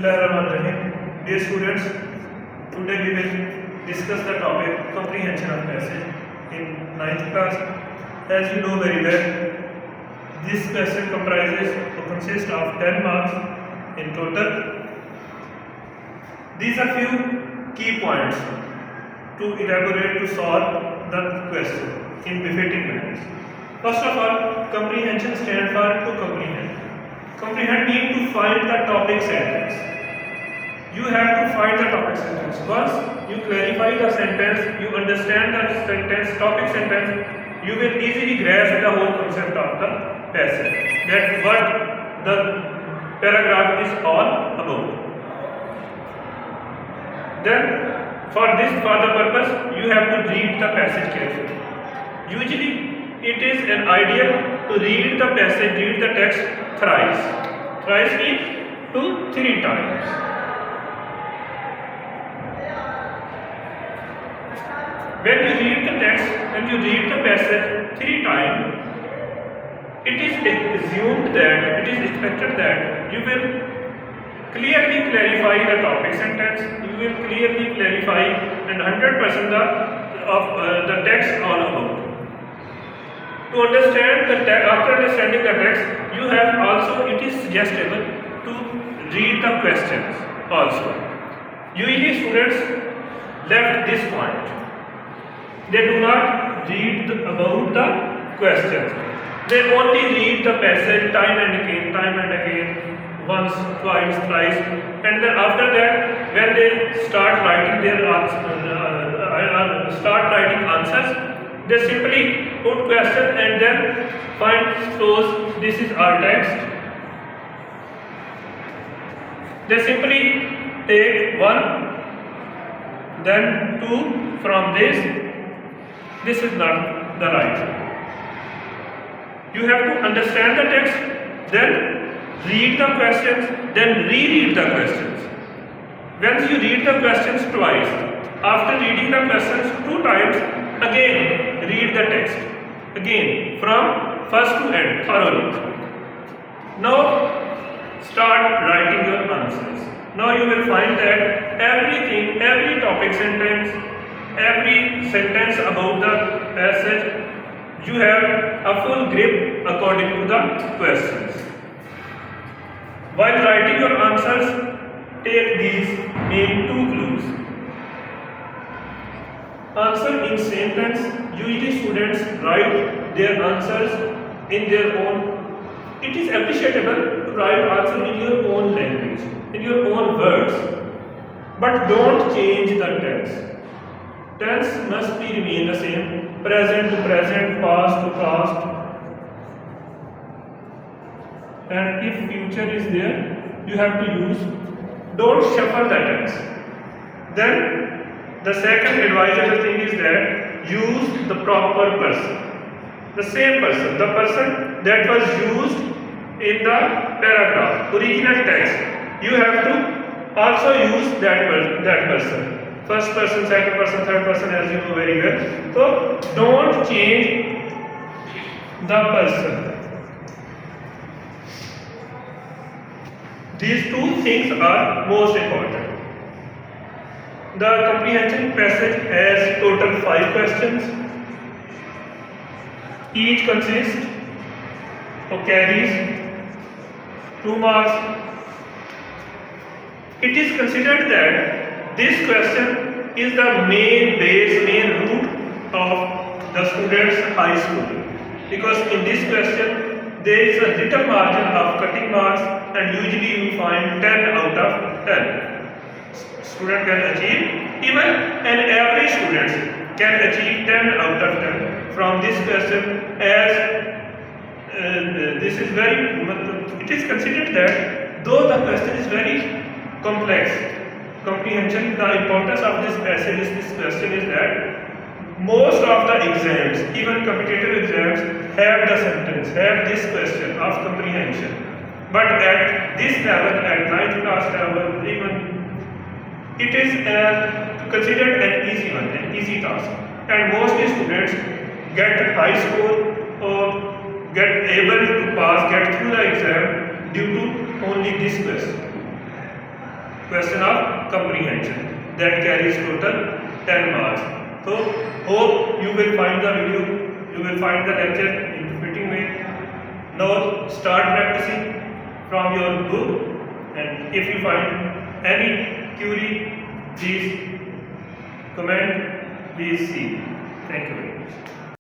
Bismillahirrahmanirrahim. Dear students, today we will discuss the topic comprehension of passage in ninth class. As you know very well, this question consists of 10 marks in total. These are few key points to elaborate to solve the question in befitting manner. First of all, comprehension stands for to comprehend. Comprehend means to find the topic sentence. You have to find the topic sentence. Once you clarify the sentence, you understand the sentence, topic sentence, you will easily grasp the whole concept of the passage. That what the paragraph is all about. Then, for the purpose, you have to read the passage carefully. Usually, it is an idea to read the passage, read the text thrice. Thrice means 2-3 times. When you read the text, when you read the passage 3 times, it is assumed that, it is expected that you will clearly clarify the topic sentence, you will clearly clarify and 100% of the text all about. To understand the text, after understanding the text, you have also, it is suggestible to read the questions also. Usually students left this point. They do not read about the questions. They only read the passage time and again, once, twice, thrice, and then after that, when they start writing their answers, they simply put question and then find close. This is our text. They simply take 1, then 2 from this. This is not the right. You have to understand the text, then read the questions, then reread the questions. Once you read the questions twice, after reading the questions 2 times, again read the text. Again, from first to end, thoroughly. Now, start writing your answers. Now you will find that everything, every topic sentence, every sentence about the passage, you have a full grip according to the questions. While writing your answers, take these main 2 clues. Answer in sentence. Usually students write their answers in their own. It is appreciable to write answer in your own language, in your own words. But don't change the tense. Tense must be remain the same. Present to present, past to past. And if future is there, you have to use. Don't shuffle the tense. Then the second advisable thing is that use the proper person. The same person, the person that was used in the paragraph, original text. You have to also use that person. First person, second person, third person, as you know very well. So don't change the person. These 2 things are most important. The comprehension passage has total 5 questions. Each consists or carries 2 marks. It is considered that this question is the main root of the student's high school, because in this question there is a little margin of cutting marks, and usually you find 10 out of 10. Student can achieve, even an average student can achieve 10 out of 10 from this question, as this is very, it is considered that though the question is very complex, comprehension, the importance of this passage is this question is that most of the exams, even competitive exams, have the sentence, have this question of comprehension. But at this level, at 9th class level, even it is considered an easy one, an easy task, and mostly students get high score or get able to pass, get through the exam due to only this question. question of comprehension that carries total 10 marks. So hope you will find the video, you will find the lecture in fitting way. Now start practicing from your book, and if you find any query, please comment, please see. Thank you very much.